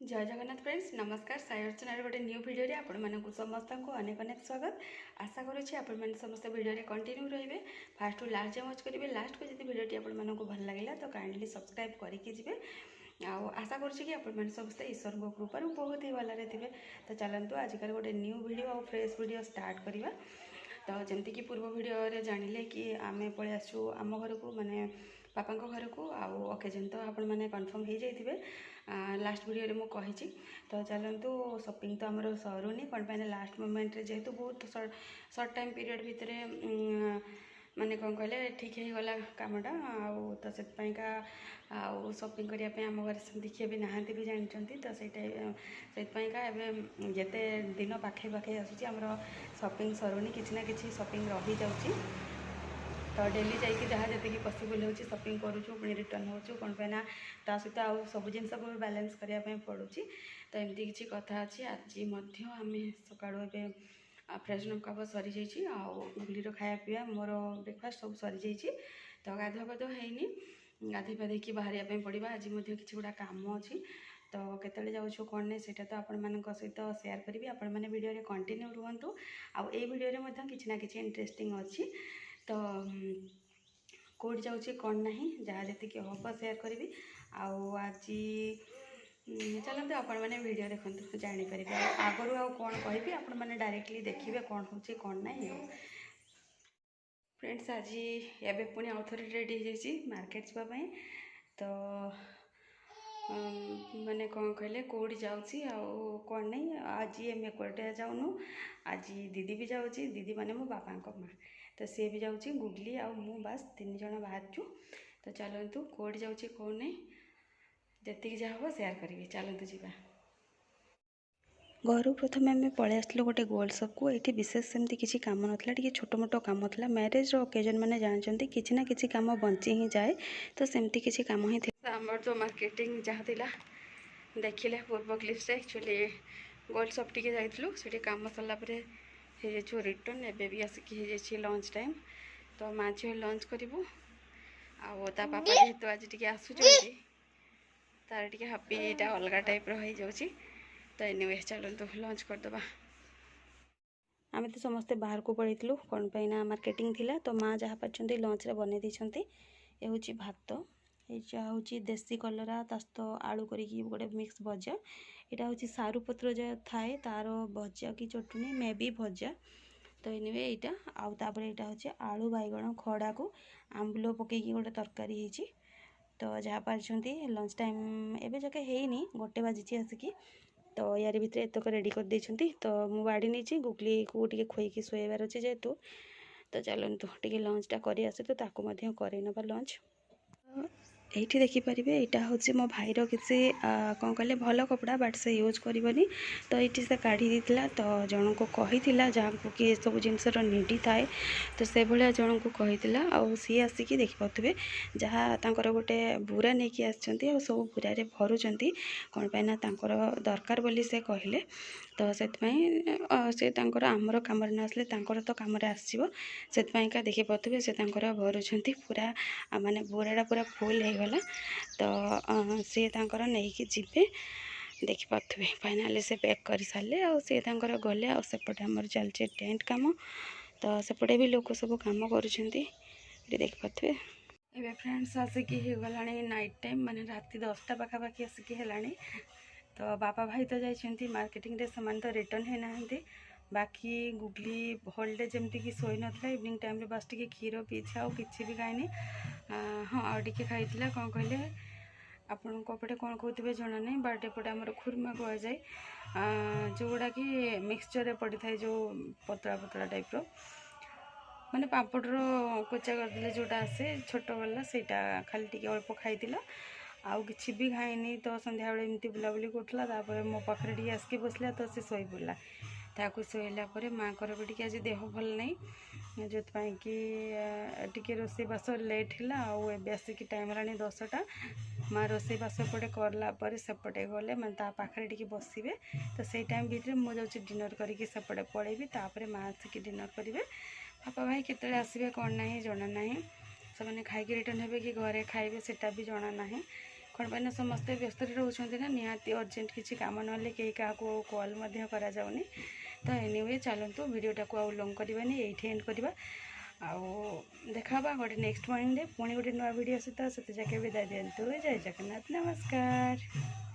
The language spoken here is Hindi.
जय जगन्नाथ फ्रेंड्स नमस्कार साई अर्चनार गोटे न्यू भिडियो आपको समस्त को अनेक अनेक स्वागत। आशा करुँच आपण समस्त भिडियो कंटिन्यू रहिए फास्ट टू लास्ट वॉच करेंगे। लास्ट को जब भिडियोटी आपको भल लगे तो काइंडली सब्सक्राइब करके जी। आशा करुँच कि समस्त ईश्वर कृपार बहुत ही भलरे थे। तो चलतु आजिकल गोटे न्यू भिडियो और फ्रेश भिडियो स्टार्ट करवा। तो जमती पूर्व भिडियो जानिले कि आमे पळि आसु आम घर को माने बापा घर को ओकेजन तो आपण मैंने कन्फर्म हो जाइए। लास्ट भिडियो में कही तो चलतु शॉपिंग तो आमर सरुनी कौन पे लास्ट मोमेंट रे जेहेतु बहुत सर्ट टाइम पीरियड भितर माने कौन कहले ठीक हो गला कामटा तो से शॉपिंग करने आम घर सेमती किए भी नहांती भी जानते तो सेपाइका एवं जिते दिन पाखे पाखे आसूँ आमर शॉपिंग सरुनी किसी ना कि शॉपिंग रही जाऊँगी। तो डेली जाकि जहाँ जी पॉसिबल हो शॉपिंग करूँ पुणी रिटर्न हो कौन पे सहित आउ सब जिन को बैलेंस करने पड़ू। तो एमती किसी कथा अच्छी आज आम सका फ्रेश कप सरी जाइए गुलिर खाया पीवा मोर ब्रेकफास्ट सब सरी जाइए। तो गाधुआ पाधुआ हैनी गाधे पाधे कि बाहर पड़ा आज किसी गुड़ा काम अच्छी। तो केतले जाऊँ कौन नहीं से तो आपण मान सहित सेयार करी आपण मैंने वीडियो कंटिन्यू रुहतु आउ ए वीडियो में किसी ना कि इंटरेस्टिंग अच्छी। तो कौट जाऊँगी कौन ना जहाँ जी हम सेयार करी आज चलते आपण मैंने वीडियो देखते तो जापर आगु आउ कौन कहि आपण मैंने डायरेक्टली देखिए कौन हो कौन ना। फ्रेंड्स आज एवं पुणी आउ थे रेडी हो मार्केट जावाई। तो मैंने कौन कहले कौटी जाऊँगी कौन नहीं आज एम कोटे जाऊनु आज दीदी भी जाऊँगी दीदी माने मो बापा माँ तो सी भी जाऊँगी गुगली आ मु बास 3 जन बाहरचु। तो चलतु कौटी जाऊँगी कौन नहीं जी जहाँ हम सेयार करी चलतु जा घर प्रथम आम पलि आसलु गोटे गोल्ड सप को ये विशेष सेमती किसी कम नाला टी छोट मोट कम था मैरेज ओकेजन मैंने जानते किसी ना किसी कम बंची ही जाए। तो सेमती किसी कम ही आमर जो मार्केटिंग जहाँ थी देखिले पूर्व क्लिप से एक्चुअली गोल्ड सप टी जाइलु से कम सरलापर हो रिटर्न एवं भी आसिकी लंच टाइम। तो माँ झील लंच करूँ आता पापा जेहेतु आज टी आसुच्च तार टे हापीटा अलग टाइप रही जाऊँगी। तो एनिवे चलतु लंच करदे आम तो समस्ते बाहर को पड़ेलु कौन पे मार्केटिंग थिला। तो माँ जहाँ पार्टी लंच रे बन दी ये हूँ भात ये हूँ देसी कलरा सहित आलू करी गोटे मिक्स भजा यहाँ हूँ सारू पत्र जो थाए तार भजा कि चटनी मे भी भजा। तो एनिवे यहाँ आउे यहाँ हूँ आलू बैगण खड़ा को आंबुल पकईकी गोटे तरकारी होती। तो जहाँ पार्टी लंच टाइम एवं जाके हैनी गोटे बाजी आसिकी। तो यार भितर एतक रेडी कर देइछंती। तो मु बाड़ी नहीं गुगली को टे खोईकी शोबार अच्छे जेहेतु। तो चलतु टे लंचटा कर आसे तो ताकू कर नवा लंच। ये देखिपारे यहाँ हूँ मो भाईर किसी कौन कहले भल कपड़ा बाट से यूज करनी। तो ये से काढ़ी देता तो जन को कही जहाँ को कि सब जिनसर निडी थाए तो से भाया जन को कही सी आसिकी देखिपे जहाँ तांकर गोटे बुरा नहीं कि आसछंती सब बुरारे भरुचंती कौन पे दरकार बोली से कहले। तो से आमर कम न आसले तो कम आसो से देखिपे से भरुचंती पूरा माने बुराटा पूरा फुल हो गला। तो सी नहीं जीवे देखिपे फाइनाली से पैक कर सारे सी गले आसपटे आमर चलचे टेंट कम। तो सेपटे भी लोक सब कम कर देखिपे ए फ्रेंड्स आसिकी गला नाइट टाइम माने राति 10टा पाखापाखि आसिकी है। तो बापा भाई तो जाइए मार्केटिंग रे समान तो रिटर्न है ना बाकी गुगली होल डे जमती कि शोई नाला इवनिंग टाइम रे बस टी क्षीर पीछे आउ कि भी खाइनी। हाँ आगे खाई कौन कहले आपण पटे कौन कहते जना नहीं बट एपटे आमर खुरमा कह जाए जो गुड़ा कि मिक्सचर पड़ी था जो पतला पतला टाइप रो माने पापड़ कोचा करदे जोटा आसे छोट वाला सेटा खाली टी अल्प खाई आउ किसी भी खाइनी। तो संध्या बेले एमती बुलाबुली कर मो पाखे टी आसिक बसला तो सी शोई पड़ा ताकू शोला माँ को भी टी आज देह भल नहीं जो कि रोसे बास लेट है आसिक टाइम है 10टा माँ रोसे बास एपटे कलापर सेपटे गले मैं पाखे टी बसवे। तो से टाइम भितर मुझे डिनर करके सेपटे पड़ेबी तापर माँ आसिक डिनर करेंगे बापा भाई केतले आसबे कौन ना जना ना से खाई रिटर्न हे कि घरे खाइबे सेटा भी जना ना କ'ଣ ପାଇଁ ନା ସମସ୍ତେ ବ୍ୟସ୍ତରେ ରହୁଛନ୍ତି ନା, ନିହାତି ଅର୍ଜେଣ୍ଟ କିଛି କାମ ନହେଲେ କେହି କାହାକୁ କଲ୍ ମଧ୍ୟ କରାଯାଉନି। ତ ଏନିୱେ ଚାଲନ୍ତୁ ଭିଡ଼ିଓଟାକୁ ଆଉ ଲଙ୍ଗ୍ କରିବାନି, ଏଇଠି ଏଣ୍ଡ କରିବା। ଆଉ ଦେଖା ହେବା ଗୋଟେ ନେକ୍ସଟ ମର୍ଣ୍ଣିଂରେ ପୁଣି ଗୋଟେ ନୂଆ ଭିଡ଼ିଓ ସହିତ। ସେତେ ଯାକେ ବିଦାୟ ଦିଅନ୍ତୁ। ଜୟ ଜଗନ୍ନାଥ, ନମସ୍କାର।